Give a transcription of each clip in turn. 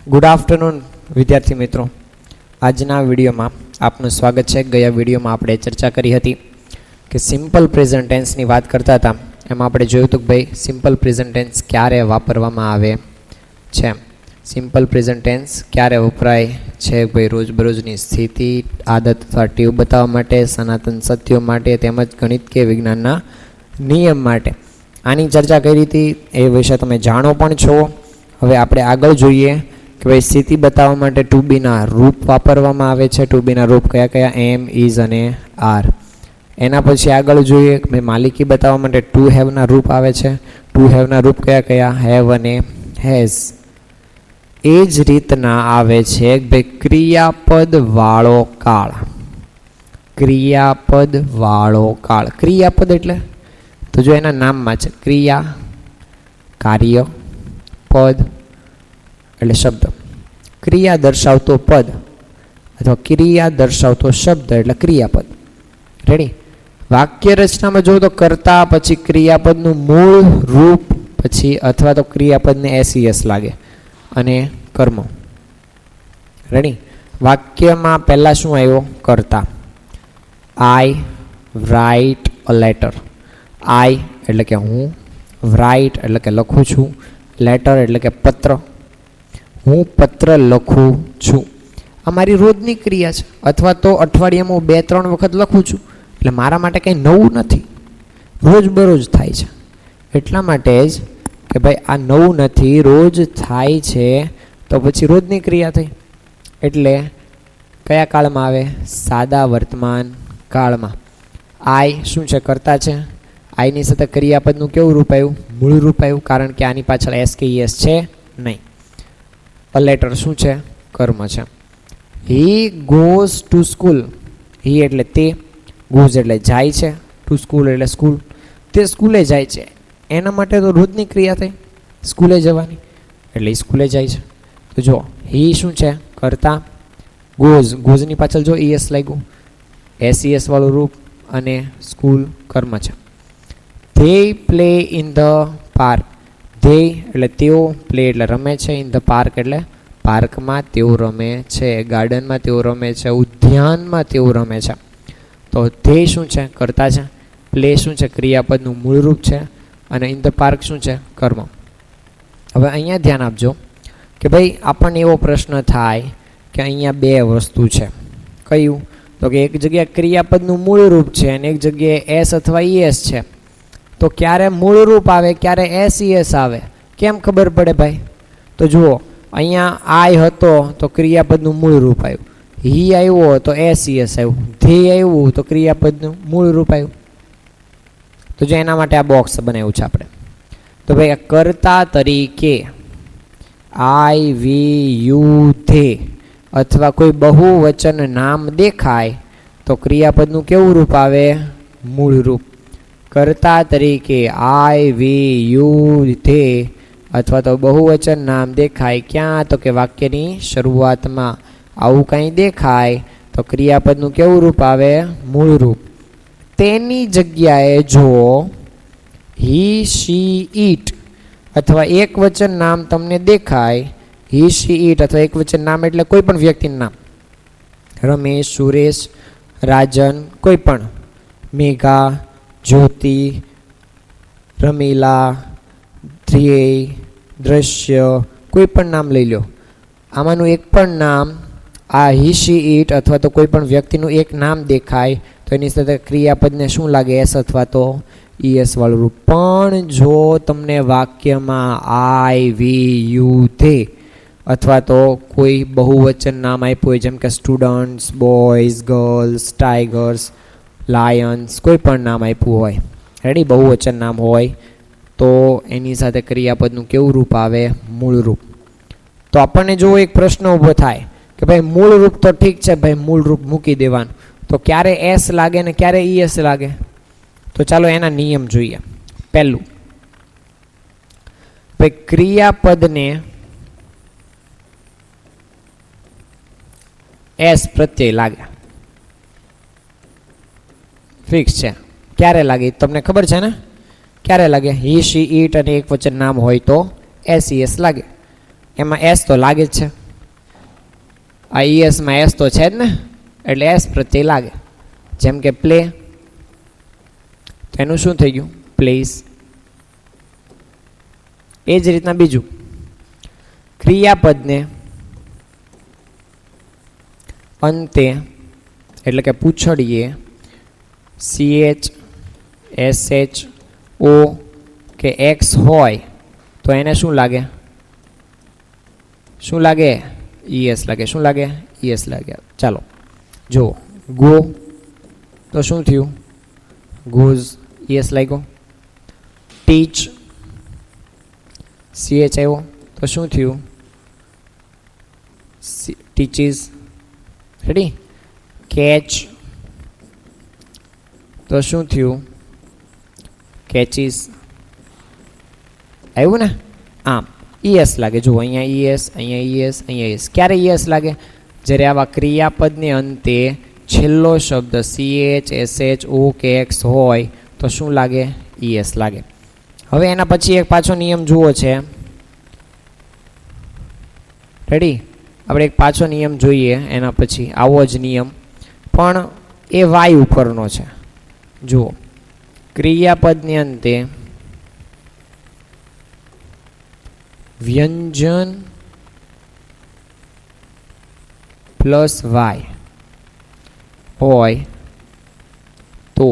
Good afternoon વિદ્યાર્થી મિત્રો, આજના વિડીયોમાં આપનું સ્વાગત છે। ગયા વિડીયોમાં આપણે ચર્ચા કરી હતી કે સિમ્પલ પ્રેઝન્ટ ટેન્સની વાત કરતા હતા। એમાં આપણે જોયું હતું કે ભાઈ સિમ્પલ પ્રેઝન્ટ ટેન્સ ક્યારે વાપરવામાં આવે છે। સિમ્પલ પ્રેઝન્ટ ટેન્સ ક્યારે વપરાય છે ભાઈ? રોજબરોજની સ્થિતિ, આદત અથવા ટેવ બતાવવા માટે, સનાતન સત્યો માટે તેમજ ગણિત કે વિજ્ઞાનના નિયમ માટે। આની ચર્ચા કરી હતી, એ વિશે તમે જાણો પણ છો। હવે આપણે આગળ જોઈએ કે ભાઈ સ્થિતિ બતાવવા માટે ટુ બીના રૂપ વાપરવામાં આવે છે। ટુ બીના રૂપ કયા કયા? એમ, ઇઝ અને આર। એના પછી આગળ જોઈએ કે ભાઈ માલિકી બતાવવા માટે ટુ હેવના રૂપ આવે છે। ટુ હેવના રૂપ કયા કયા? હેવ અને હેઝ। એ જ રીતના આવે છે ભાઈ ક્રિયાપદ વાળો કાળ। ક્રિયાપદ વાળો કાળ, ક્રિયાપદ એટલે તો જો એના નામમાં છે ક્રિયા, કાર્ય, પદ એટલે શબ્દ। ક્રિયા દર્શાવતો પદ અથવા ક્રિયા દર્શાવતો શબ્દ એટલે ક્રિયાપદ। રેડી? વાક્ય રચનામાં જો તો કર્તા પછી ક્રિયાપદનું મૂળ રૂપ પછી અથવા તો ક્રિયાપદને એસ લાગે અને કર્મ। રેડી? વાક્યમાં પહેલા શું આવ્યો? કર્તા। I write a letter. આઈ એટલે કે હું, રાઇટ એટલે કે લખું છું, લેટર એટલે કે પત્ર। હું પત્ર લખું છું। આ મારી રોજની ક્રિયા છે, અથવા તો અઠવાડિયામાં હું 2-3 વખત લખું છું, એટલે મારા માટે કંઈ નવું નથી, રોજબરોજ થાય છે। એટલા માટે જ કે ભાઈ આ નવું નથી, રોજ થાય છે, તો પછી રોજની ક્રિયા થઈ। એટલે કયા કાળમાં આવે? સાદા વર્તમાન કાળમાં। આઈ શું છે? કર્તા છે। આઈની સાથે ક્રિયાપદનું કેવું રૂપ આવ્યું? મૂળ રૂપ આવ્યું, કારણ કે આની પાછળ એસ કે ઈએસ છે નહીં। અ લેટર શું છે? કર્મ છે। He goes to school. He એટલે તે, ગોઝ એટલે જાય છે, ટુ સ્કૂલ એટલે સ્કૂલ, તે સ્કૂલે જાય છે। એના માટે તો રોજની ક્રિયા થઈ સ્કૂલે જવાની, એટલે સ્કૂલે જાય છે। તો જો હી શું છે? કર્તા, ગોઝ, ગોઝની પાછળ જો ઈએસ લાગ્યું, એસ વાળું રૂપ, અને સ્કૂલ કર્મ છે। They play in the park. They એટલે તેઓ, પ્લે એટલે રમે છે, ઇન ધ પાર્ક એટલે પાર્કમાં તેઓ રમે છે, ગાર્ડનમાં તેઓ રમે છે, ઉદ્યાનમાં તેઓ રમે છે। તો ધે શું છે? કર્તા છે। પ્લે શું છે? ક્રિયાપદનું મૂળ રૂપ છે, અને ઇન ધ પાર્ક શું છે? કર્મ। હવે અહીંયા ધ્યાન આપજો કે ભાઈ આપણને એવો પ્રશ્ન થાય કે અહીંયા બે વસ્તુ છે। કયું? તો કે એક જગ્યાએ ક્રિયાપદનું મૂળ રૂપ છે અને એક જગ્યાએ એસ અથવા ઈએસ છે। તો ક્યારે મૂળ રૂપ આવે, ક્યારે એસ ઈએસ આવે, કેમ ખબર પડે ભાઈ? તો જુઓ, અહીંયા આઈ હતો તો ક્રિયાપદનું મૂળ રૂપ આવ્યું, હી આવ્યો તો એસ ઈએસ આવ્યું, ધ્યેય આવ્યું તો ક્રિયાપદનું મૂળ રૂપ આવ્યું। તો જો એના માટે આ બોક્સ બનાવ્યું છે આપણે। તો ભાઈ કર્તા તરીકે આઈ, વી, યુ, ધે અથવા કોઈ બહુવચન નામ દેખાય તો ક્રિયાપદનું કેવું રૂપ આવે? મૂળ રૂપ। કર્તા તરીકે આઈ, વી, યુ, ધે અથવા તો બહુવચન નામ દેખાય ક્યાં? તો કે વાક્યની શરૂઆતમાં આવું કંઈ દેખાય તો ક્રિયાપદનું કેવું રૂપ આવે? મૂળ રૂપ। તેની જગ્યાએ જો હી, શી, ઈટ અથવા એક વચન નામ તમને દેખાય, હી, શી, ઈટ અથવા એક વચન નામ એટલે કોઈ પણ વ્યક્તિનું નામ, રમેશ, સુરેશ, રાજન, કોઈ પણ, મેઘા, જ્યોતિ, રમીલા, ધ્યેય, દ્રશ્ય, કોઈ પણ નામ લઈ લો। આમાંનું એક પણ નામ, આ હી, શી, ઈટ અથવા તો કોઈ પણ વ્યક્તિનું એક નામ દેખાય તો એની સાથે ક્રિયાપદને શું લાગે? એસ અથવા તો ઈએસ વાળું રૂપ। પણ જો તમને વાક્યમાં આઈ, વી, યુ, ધે અથવા તો કોઈ બહુવચન નામ આપ્યું હોય, જેમ કે students, boys, girls, tigers, Lions, કોઈ પણ નામ આપ્યું હોય, રેડી, બહુવચન નામ હોય, તો એની સાથે ક્રિયાપદનું કેવું રૂપ આવે? મૂળ રૂપ। તો આપણને જો એક પ્રશ્ન ઊભો થાય કે ભાઈ મૂળ રૂપ તો ઠીક છે ભાઈ, મૂળ રૂપ મૂકી દેવાનું, તો ક્યારે એસ લાગે ને ક્યારે ઈએસ લાગે? તો ચાલો એના નિયમ જોઈએ। પહેલું, ભાઈ ક્રિયાપદને એસ પ્રત્યય લાગે, ફિક્સ છે। ક્યારે લાગે તમને ખબર છે ને? ક્યારે લાગે? હી, શી, ઈટ અને એક વચન નામ હોય તો એસ ઈએસ લાગે। એમાં એસ તો લાગે જ છે। આ ઈએસમાં એસ તો છે જ ને, એટલે એસ પ્રત્યય લાગે. જેમ કે પ્લે, તો એનું શું થઈ ગયું? પ્લેસ. એ જ રીતના બીજું, ક્રિયાપદને અંતે એટલે કે પૂંછડીએ CH, SH, O કે X હોય તો એને શું લાગે? શું લાગે? ES લાગે. શું લાગે? ES લાગે. ચાલો જુઓ, ગો તો શું થયું? ગોઝ, ES લાગ્યો. ટીચ, CH આવ્યો તો શું થયું? ટીચીસ. રેડી? કેચ તો શું થયું? કેચીસ. આવ્યું ને? આમ ES લાગે. જુઓ, અહીંયા ES, અહીંયા ES, અહીંયા ES. ક્યારે ES લાગે? જ્યારે આવા ક્રિયાપદને અંતે છેલ્લો શબ્દ CH, SH, O કે X હોય તો શું લાગે? ES લાગે. હવે એના પછી એક પાછો નિયમ જુઓ છે. રેડી? આપણે એક પાછો નિયમ જોઈએ એના પછી, આવો જ નિયમ, પણ એ વાય ઉપરનો છે. જુઓ, ક્રિયાપદની અંતે વ્યંજન પ્લસ વાય હોય તો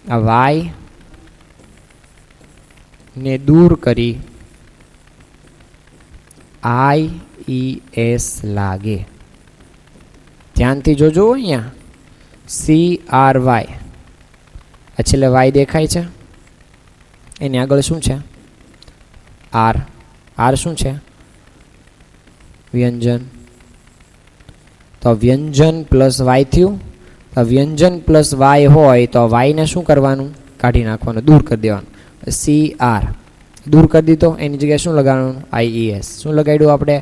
આ વાય ને દૂર કરી IES લાગે. ધ્યાનથી જોજો અહીંયા, CRY, આ છેલ્લે વાય દેખાય છે, એની આગળ શું છે? R. R શું છે? વ્યંજન. તો વ્યંજન પ્લસ વાય થયું. તો વ્યંજન પ્લસ વાય હોય તો વાયને શું કરવાનું? કાઢી નાખવાનું, દૂર કરી દેવાનું. CR દૂર કરી દીધો, એની જગ્યાએ શું લગાડવાનું? IES. શું લગાડ્યું આપણે?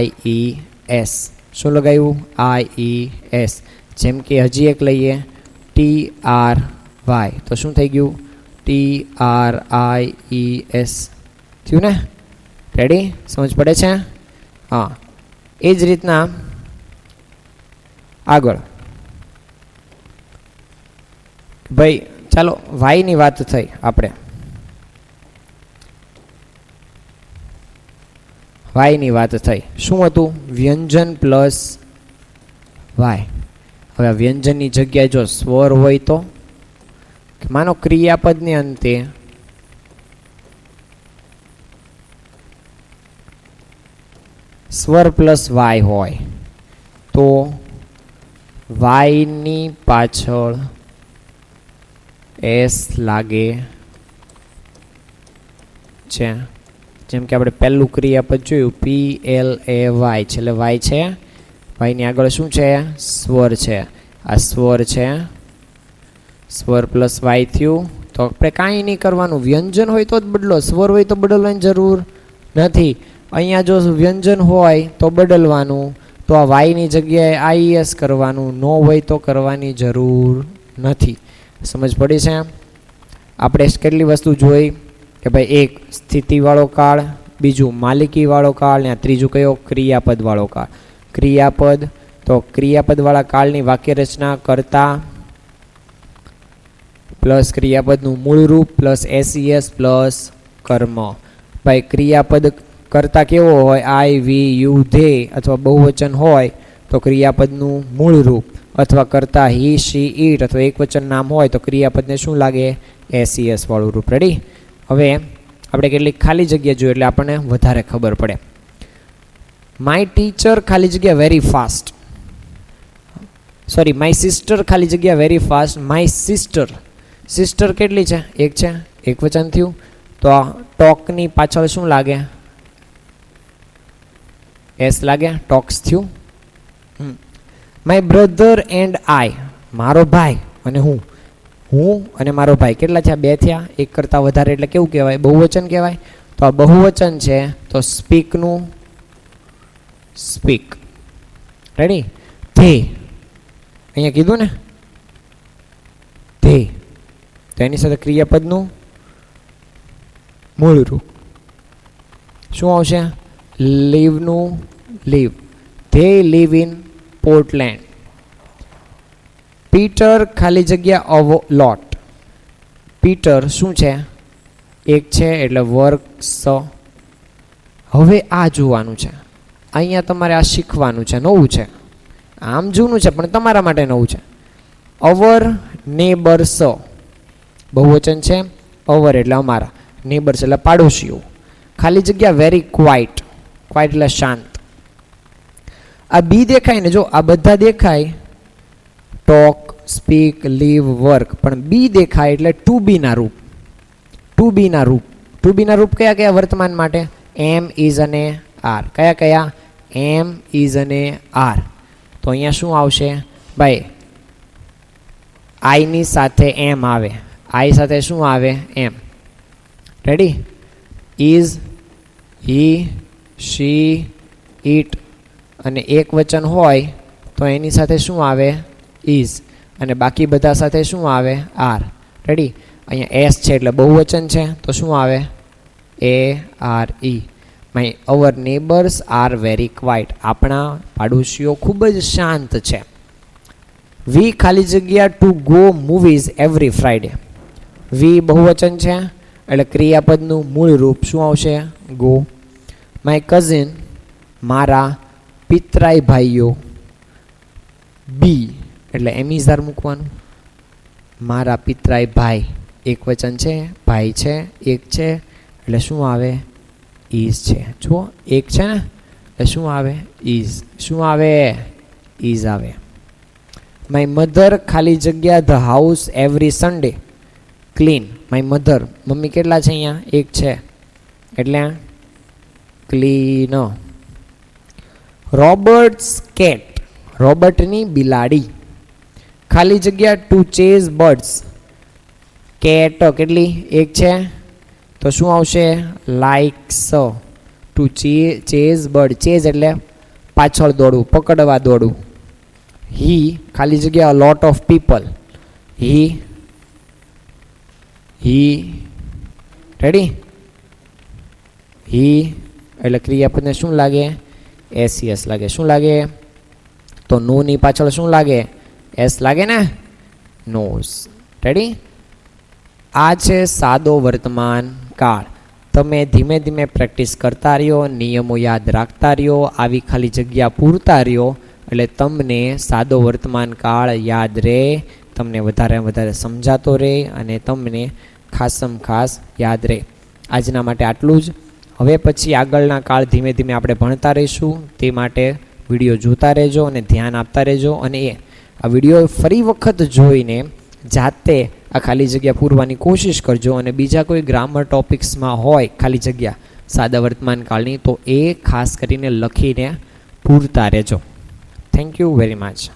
IES. શું લગાવ્યું? IES. જેમ કે હજી એક લઈએ, TRY તો શું થઈ ગયું? TRIES થયું ને? રેડી? સમજ પડે છે? હા. એ જ રીતના આગળ ભાઈ, ચાલો વાયની વાત થઈ આપણે. વાયની વાત થઈ. શું હતું? વ્યંજન પ્લસ વાય. હવે વ્યંજનની જગ્યાએ જો સ્વર હોય તો, માનો ક્રિયાપદની અંતે સ્વર પ્લસ વાય હોય તો વાયની પાછળ એસ લાગે છે. જેમ કે આપણે પહેલું ક્રિયાપદ જોયું, PLAY, છેલ્લે વાય છે, વાયની આગળ શું છે? સ્વર છે. આ સ્વર છે, સ્વર પ્લસ વાય થયું. તો આપણે કાંઈ નહીં કરવાનું, વ્યંજન હોય તો જ બદલો, સ્વર હોય તો બદલવાની જરૂર નથી. અહીંયા જો વ્યંજન હોય તો બદલવાનું, તો આ વાયની જગ્યાએ IES કરવાનું, ન હોય તો કરવાની જરૂર નથી. સમજ પડી છે? આપણે કેટલી વસ્તુ જોઈ કે ભાઈ, એક સ્થિતિવાળો કાળ, બીજું માલિકીવાળો કાળ, ને ત્રીજું કયો? ક્રિયાપદવાળો કાળ. ક્રિયાપદ તો ક્રિયાપદવાળા કાળની વાક્ય રચના કરતા પ્લસ ક્રિયાપદનું મૂળ રૂપ પ્લસ SES પ્લસ કર્મ. ભાઈ ક્રિયાપદ કરતા કેવો હોય? I, we, you, they, અથવા બહુવચન હોય તો ક્રિયાપદનું મૂળ રૂપ, અથવા કરતા he, she, it, અથવા એકવચન નામ હોય તો ક્રિયાપદને શું લાગે? SES વાળું રૂપ. રેડી? હવે આપણે કેટલીક ખાલી જગ્યા જોઈએ એટલે આપણને વધારે ખબર પડે. માય ટીચર ખાલી જગ્યા very fast, sorry my sister ખાલી જગ્યા very fast. My sister, sister કેટલી છે? એક છે, એકવચન થયું. તો આ ટોકની પાછળ શું લાગે? એસ લાગે, ટોક્સ થયું. માય બ્રધર એન્ડ આઈ, મારો ભાઈ અને હું, હું અને મારો ભાઈ કેટલા થયા? બે થયા. એક કરતાં વધારે એટલે કેવું કહેવાય? બહુવચન કહેવાય. તો આ બહુવચન છે તો સ્પીકનું સ્પીક. રેડી? ધે, અહીંયા કીધું ને ધે, તો એની સાથે ક્રિયાપદનું મૂળ રૂપ શું આવશે? લીવનું live. They live in Portland. Peter ખાલી જગ્યા અ લોટ. પીટર શું છે? એક છે એટલે વર્ક્સ. હવે આ જોવાનું છે, અહીંયા તમારે આ શીખવાનું છે, નવું છે. આમ જૂનું છે પણ તમારા માટે નવું છે. અવર નેબર્સ, બહુવચન છે. અવર એટલે અમારા, નેબર્સ એટલે પાડોશીઓ. ખાલી જગ્યા વેરી ક્વાઇટ. ક્વાઇટ એટલે શાંત. આ બી દેખાય ને, જો આ બધા દેખાય, ટોક, સ્પીક, લીવ, વર્ક, પણ બી દેખાય એટલે ટુ બી ના રૂપ. ટુ બી ના રૂપ. ટુ બી ના રૂપ કયા કયા વર્તમાન માટે? એમ, ઇઝ અને આર. કયા કયા? એમ, ઇઝ અને આર. તો અહીંયા શું આવશે ભાઈ? આઈની સાથે એમ આવે. આઈ સાથે શું આવે? Am. Ready? Is, he, she, it અને એક વચન હોય તો એની સાથે શું આવે? ઇઝ. અને બાકી બધા સાથે શું આવે? આર. રેડી? અહીંયા એસ છે એટલે બહુવચન છે તો શું આવે? A R E. My our neighbours are very quiet. આપણા પાડોશીઓ ખૂબ જ શાંત છે. વી ખાલી જગ્યા to go movies every Friday. We બહુવચન છે એટલે ક્રિયાપદનું મૂળ રૂપ શું આવશે? ગો. માય કઝિન, મારા પિતરાઈ ભાઈઓ. બી એટલે એમિઝાર મૂકવાનું. મારા પિતરાઈ ભાઈ, એક વચન છે, ભાઈ છે, એક છે એટલે શું આવે? ઇઝ છે. જુઓ, એક છે ને એટલે શું આવે? ઇઝ. શું આવે? ઇઝ આવે. માય મધર ખાલી જગ્યા the house every Sunday clean. My mother, mummy કેટલા છે અહીંયા? એક છે એટલે ક્લીન. રોબર્ટ્સ કેટ, રોબર્ટની બિલાડી. ખાલી જગ્યા ટુ ચેઝ બર્ડ્સ. કેટ કેટલી? એક છે તો શું આવશે? Likes. To chase bird. Chase એટલે પાછળ દોડવું, પકડવા દોડવું. હી ખાલી જગ્યા lot of people. He ready? He એટલે ક્રિયાપદને શું લાગે? એસ લાગે. શું લાગે? તો નો ની પાછળ શું લાગે? એસ લાગે ને? નોઝ. રેડી? આ છે સાદો વર્તમાન કાળ. તમે ધીમે ધીમે પ્રેક્ટિસ કરતા રહ્યો, નિયમો યાદ રાખતા રહ્યો, આવી ખાલી જગ્યા પૂરતા રહ્યો એટલે તમને સાદો વર્તમાન કાળ યાદ રહે, તમને વધારે વધારે સમજાતો રહે અને તમને ખાસમ ખાસ યાદ રહે. આજના માટે આટલું જ. હવે પછી આગળના કાળ ધીમે ધીમે આપણે ભણતા રહીશું. તે માટે વિડીયો જોતા રહેજો અને ધ્યાન આપતા રહેજો. અને આ વિડીયો ફરી વખત જોઈને જાતે આ ખાલી જગ્યા પૂરવાની કોશિશ કરજો. અને બીજા કોઈ ગ્રામર ટોપિક્સમાં હોય ખાલી જગ્યા સાદા વર્તમાન કાળની તો એ ખાસ કરીને લખીને પૂરતા રહેજો. Thank you very much.